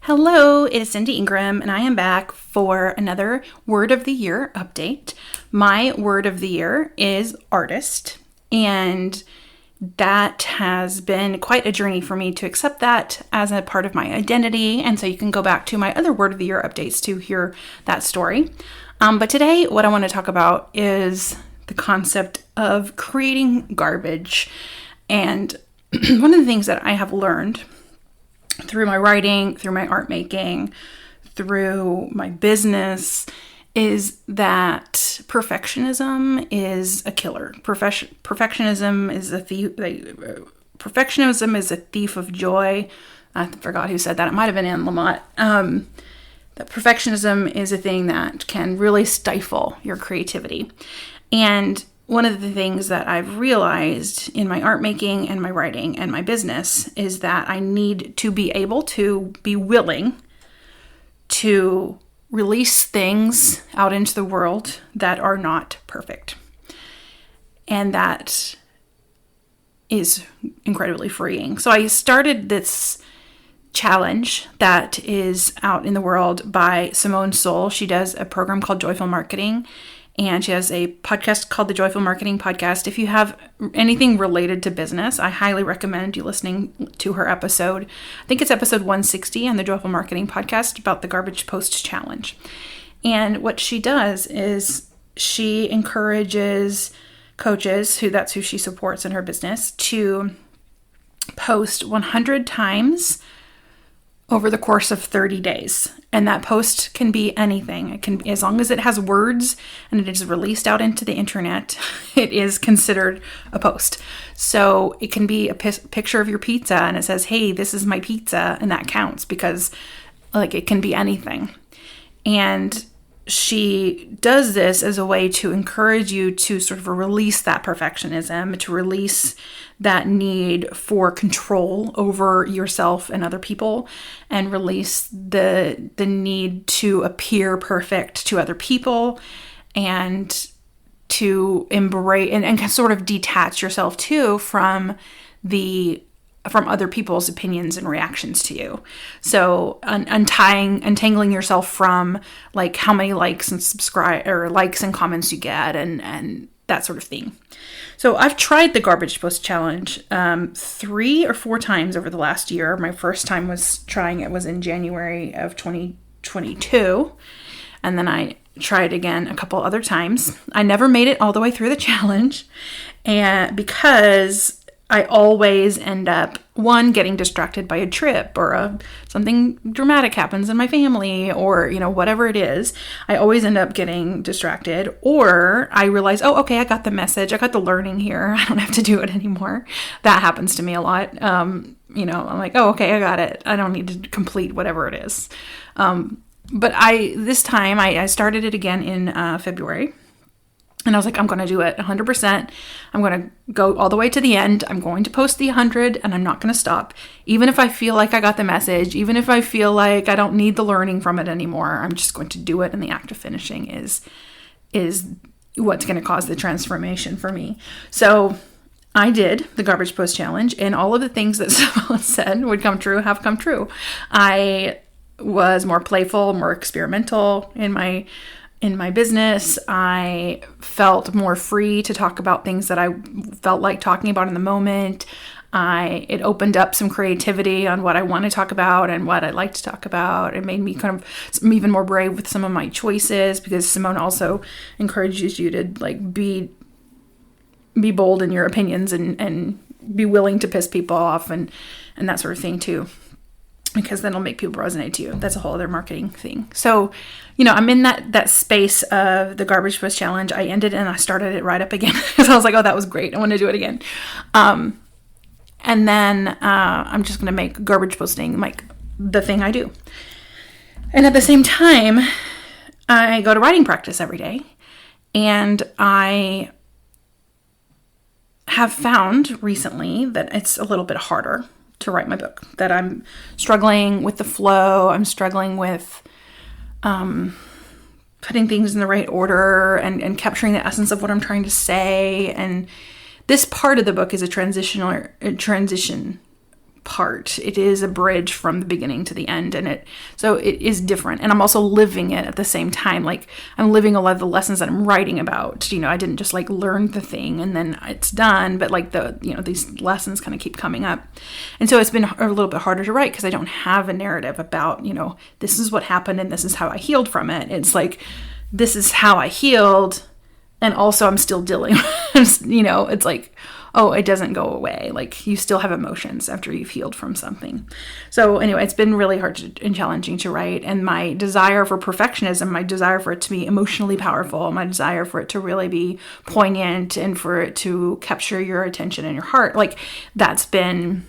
Hello, it is Cindy Ingram, and I am back for another Word of the Year update. My word of the year is artist, and that has been quite a journey for me to accept that as a part of my identity, and so you can go back to my other Word of the Year updates to hear that story. But today, what I want to talk about is the concept of creating garbage, and one of the things that I have learned through my writing, through my art making, through my business, is that perfectionism is a killer. Perfectionism is a thief. Perfectionism is a thief of joy. I forgot who said that. It might have been Anne Lamott. That perfectionism is a thing that can really stifle your creativity. And one of the things that I've realized in my art making and my writing and my business is that I need to be able to be willing to release things out into the world that are not perfect. And that is incredibly freeing. So I started this challenge that is out in the world by Simone Seol. She does a program called Joyful Marketing, and she has a podcast called the Joyful Marketing Podcast. If you have anything related to business, I highly recommend you listening to her episode. I think it's episode 160 on the Joyful Marketing Podcast about the Garbage Post Challenge. And what she does is she encourages coaches, that's who she supports in her business, to post 100 times over the course of 30 days. And that post can be anything. It can, as long as it has words and it is released out into the internet, it is considered a post. So it can be a picture of your pizza and it says, "Hey, this is my pizza," and that counts because it can be anything. And she does this as a way to encourage you to sort of release that perfectionism, to release that need for control over yourself and other people, and release the need to appear perfect to other people, and to embrace and sort of detach yourself too from other people's opinions and reactions to you. So untangling yourself from how many likes and likes and comments you get and that sort of thing. So I've tried the Garbage Post Challenge 3 or 4 times over the last year. My first time was trying it was in January of 2022. And then I tried again a couple other times. I never made it all the way through the challenge, and because I always end up, one, getting distracted by a trip or something dramatic happens in my family or, whatever it is. I always end up getting distracted, or I realize, oh, okay, I got the message. I got the learning here. I don't have to do it anymore. That happens to me a lot. I'm like, oh, okay, I got it. I don't need to complete whatever it is. But this time I started it again in February. And I was like, I'm going to do it 100%. I'm going to go all the way to the end. I'm going to post the 100 and I'm not going to stop. Even if I feel like I got the message, even if I feel like I don't need the learning from it anymore, I'm just going to do it. And the act of finishing is what's going to cause the transformation for me. So I did the Garbage Post Challenge, and all of the things that Simone said would come true have come true. I was more playful, more experimental in my business. I felt more free to talk about things that I felt like talking about in the moment. It opened up some creativity on what I want to talk about and what I like to talk about. It made me kind of even more brave with some of my choices, because Simone also encourages you to be bold in your opinions and be willing to piss people off and that sort of thing too, because then it'll make people resonate to you. That's a whole other marketing thing. So, I'm in that space of the Garbage Post Challenge. I ended and I started it right up again because I was like, oh, that was great. I want to do it again. And then I'm just going to make garbage posting the thing I do. And at the same time, I go to writing practice every day. And I have found recently that it's a little bit harder to write my book, that I'm struggling with the flow. I'm struggling with putting things in the right order and capturing the essence of what I'm trying to say. And this part of the book is a transition part. It is a bridge from the beginning to the end, and so it is different. And I'm also living it at the same time. Like, I'm living a lot of the lessons that I'm writing about. I didn't just like learn the thing and then it's done, but like these lessons kind of keep coming up. And so it's been a little bit harder to write because I don't have a narrative about, this is what happened and this is how I healed from it. It's like, this is how I healed, and also I'm still dealing. It's like, oh, it doesn't go away. Like, you still have emotions after you've healed from something. So anyway, it's been really hard and challenging to write. And my desire for perfectionism, my desire for it to be emotionally powerful, my desire for it to really be poignant and for it to capture your attention and your heart, like, that's been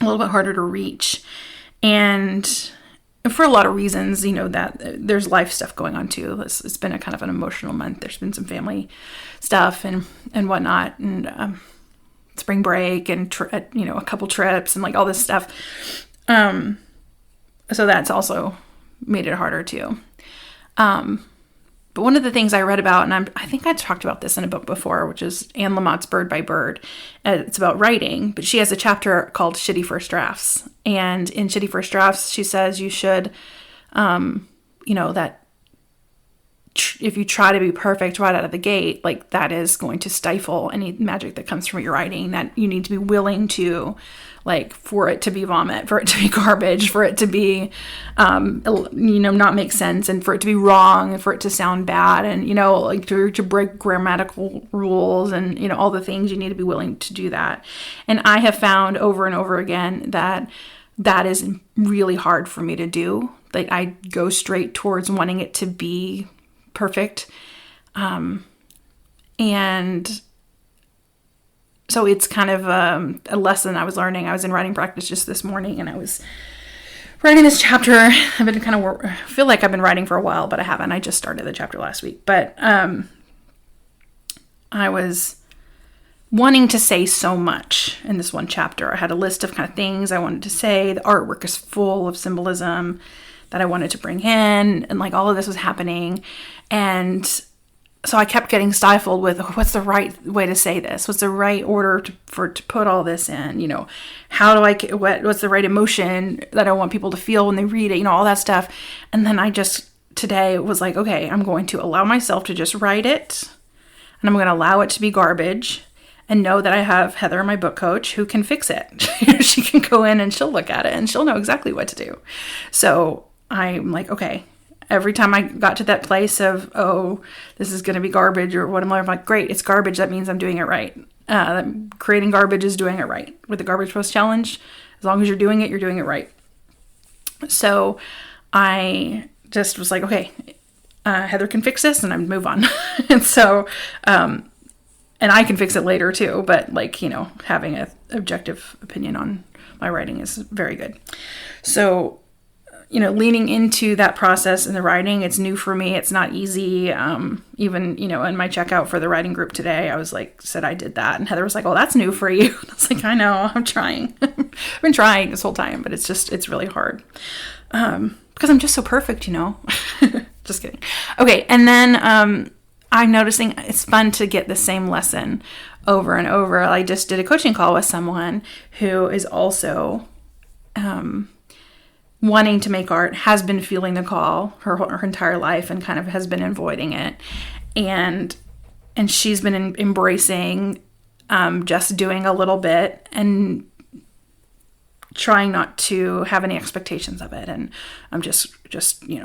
a little bit harder to reach. And for a lot of reasons, that there's life stuff going on too. It's been a kind of an emotional month. There's been some family stuff and whatnot, and spring break and a couple trips and like all this stuff. So that's also made it harder too. But one of the things I read about, and I think I talked about this in a book before, which is Anne Lamott's Bird by Bird. It's about writing, but she has a chapter called Shitty First Drafts. And in Shitty First Drafts, she says you should, that if you try to be perfect right out of the gate, like, that is going to stifle any magic that comes from your writing, that you need to be willing to, like, for it to be vomit, for it to be garbage, for it to be, not make sense, and for it to be wrong, and for it to sound bad, and, like, to break grammatical rules, and, all the things. You need to be willing to do that. And I have found over and over again that is really hard for me to do. Like, I go straight towards wanting it to be perfect. And so it's kind of a lesson I was learning. I was in writing practice just this morning, and I was writing this chapter. I've been I feel like I've been writing for a while, but I haven't. I just started the chapter last week. But I was wanting to say so much in this one chapter. I had a list of kind of things I wanted to say. The artwork is full of symbolism that I wanted to bring in, and like all of this was happening. And so I kept getting stifled with, what's the right way to say this? What's the right order to put all this in? How do what's the right emotion that I want people to feel when they read it? All that stuff. And then today was like, okay, I'm going to allow myself to just write it, and I'm going to allow it to be garbage, and know that I have Heather, my book coach, who can fix it. She can go in and she'll look at it and she'll know exactly what to do. So I'm like, okay. Every time I got to that place of, oh, this is going to be garbage or what, I'm like, great, it's garbage. That means I'm doing it right. Creating garbage is doing it right. With the Garbage Post Challenge, as long as you're doing it right. So I just was like, okay, Heather can fix this, and I'm move on. And so, and I can fix it later too, but like, having an objective opinion on my writing is very good. So, leaning into that process in the writing, it's new for me. It's not easy. Even, in my checkout for the writing group today, I was like, said I did that. And Heather was like, well, that's new for you. And I was like, I know, I'm trying. I've been trying this whole time, but it's really hard. Because I'm just so perfect, Just kidding. Okay. And then, I'm noticing it's fun to get the same lesson over and over. I just did a coaching call with someone who is also, wanting to make art, has been feeling the call her entire life and kind of has been avoiding it. And she's been embracing just doing a little bit and trying not to have any expectations of it. And I'm just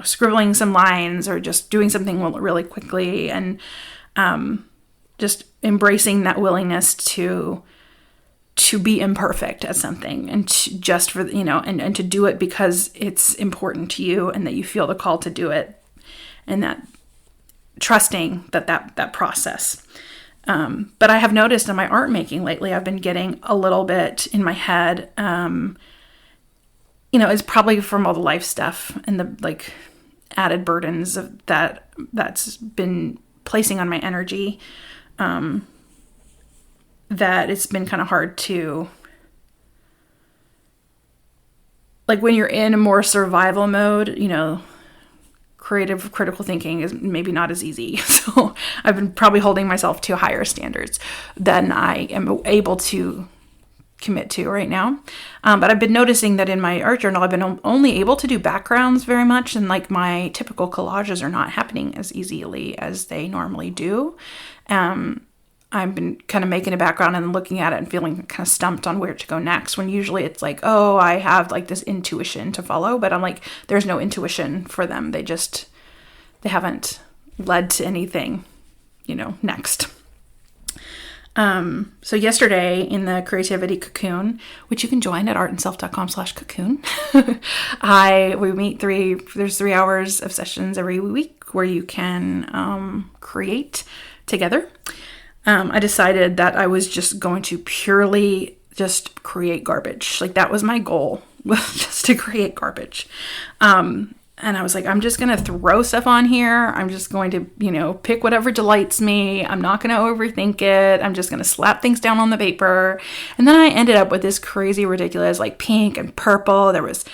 scribbling some lines or just doing something really quickly, and just embracing that willingness to be imperfect at something, and just for, and to do it because it's important to you and that you feel the call to do it, and that trusting that process. But I have noticed in my art making lately, I've been getting a little bit in my head, it's probably from all the life stuff and the like added burdens of that's been placing on my energy, that it's been kind of hard to, like, when you're in a more survival mode, creative critical thinking is maybe not as easy. So I've been probably holding myself to higher standards than I am able to commit to right now. But I've been noticing that in my art journal, I've been only able to do backgrounds very much, and like my typical collages are not happening as easily as they normally do. I've been kind of making a background and looking at it and feeling kind of stumped on where to go next, when usually it's like, oh, I have like this intuition to follow, but I'm like, there's no intuition for them. They haven't led to anything, next. So yesterday in the creativity cocoon, which you can join at artandself.com/cocoon, there's 3 hours of sessions every week where you can, create together. I decided that I was just going to purely just create garbage. Like that was my goal, was just to create garbage. And I was like, I'm just going to throw stuff on here. I'm just going to, pick whatever delights me. I'm not going to overthink it. I'm just going to slap things down on the paper. And then I ended up with this crazy, ridiculous, like pink and purple. There was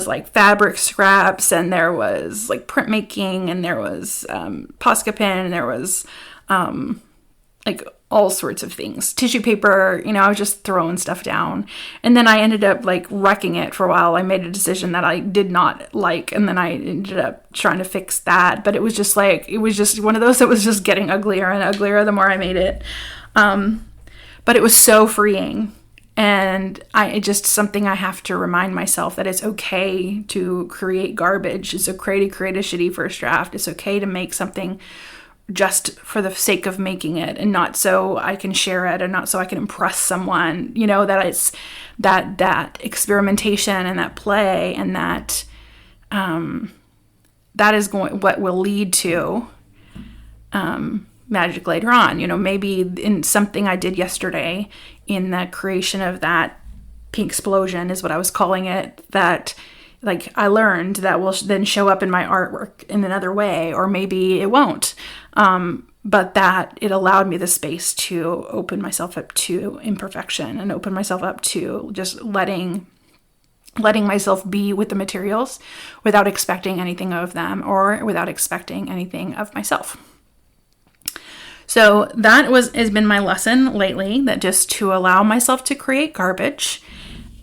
like fabric scraps, and there was like printmaking, and there was Posca pen, and there was like all sorts of things. Tissue paper, I was just throwing stuff down. And then I ended up like wrecking it for a while. I made a decision that I did not like, and then I ended up trying to fix that. But it was just one of those that was just getting uglier and uglier the more I made it. But it was so freeing. And it's just something I have to remind myself that it's okay to create garbage. It's okay to create a shitty first draft. It's okay to make something just for the sake of making it, and not so I can share it, and not so I can impress someone, that it's that experimentation and that play, and that is what will lead to magic later on. Maybe in something I did yesterday in the creation of that pink explosion is what I was calling it, that like I learned that will then show up in my artwork in another way, or maybe it won't. But that it allowed me the space to open myself up to imperfection, and open myself up to just letting myself be with the materials without expecting anything of them, or without expecting anything of myself. So that has been my lesson lately, that just to allow myself to create garbage.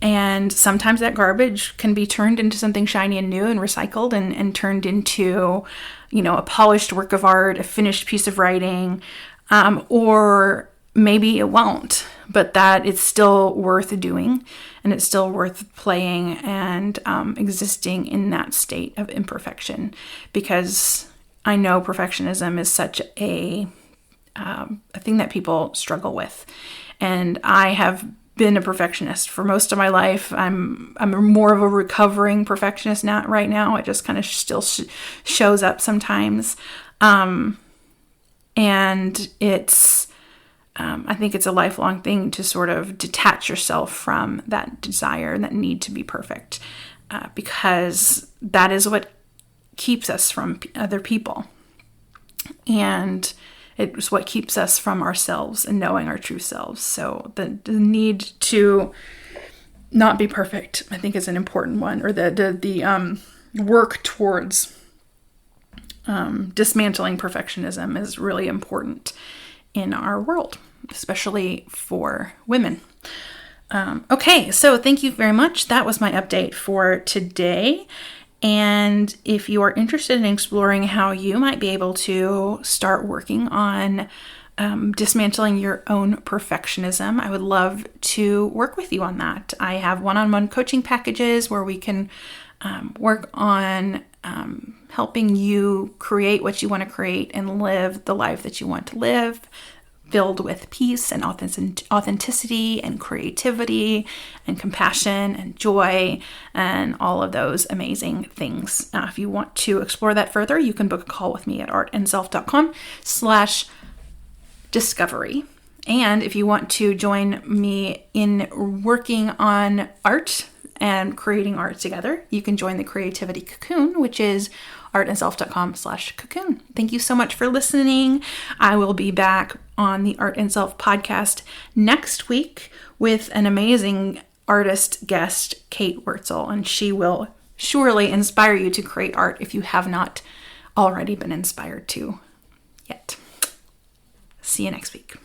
And sometimes that garbage can be turned into something shiny and new and recycled, and turned into, a polished work of art, a finished piece of writing, or maybe it won't, but that it's still worth doing, and it's still worth playing and existing in that state of imperfection, because I know perfectionism is such a thing that people struggle with. And I have been a perfectionist for most of my life. I'm more of a recovering perfectionist right now. It just kind of still shows up sometimes. And it's, I think it's a lifelong thing to sort of detach yourself from that desire and that need to be perfect, because that is what keeps us from other people. And it's what keeps us from ourselves and knowing our true selves. So the need to not be perfect, I think, is an important one, or the work towards dismantling perfectionism is really important in our world, especially for women. Okay, so thank you very much. That was my update for today. And if you are interested in exploring how you might be able to start working on dismantling your own perfectionism, I would love to work with you on that. I have one-on-one coaching packages where we can work on helping you create what you want to create and live the life that you want to live, filled with peace and authenticity and creativity and compassion and joy and all of those amazing things. If you want to explore that further, you can book a call with me at artandself.com/discovery. And if you want to join me in working on art and creating art together, you can join the Creativity Cocoon, which is artandself.com/cocoon. Thank you so much for listening. I will be back on the Art and Self podcast next week with an amazing artist guest, Kate Wurtzel, and she will surely inspire you to create art if you have not already been inspired to yet. See you next week.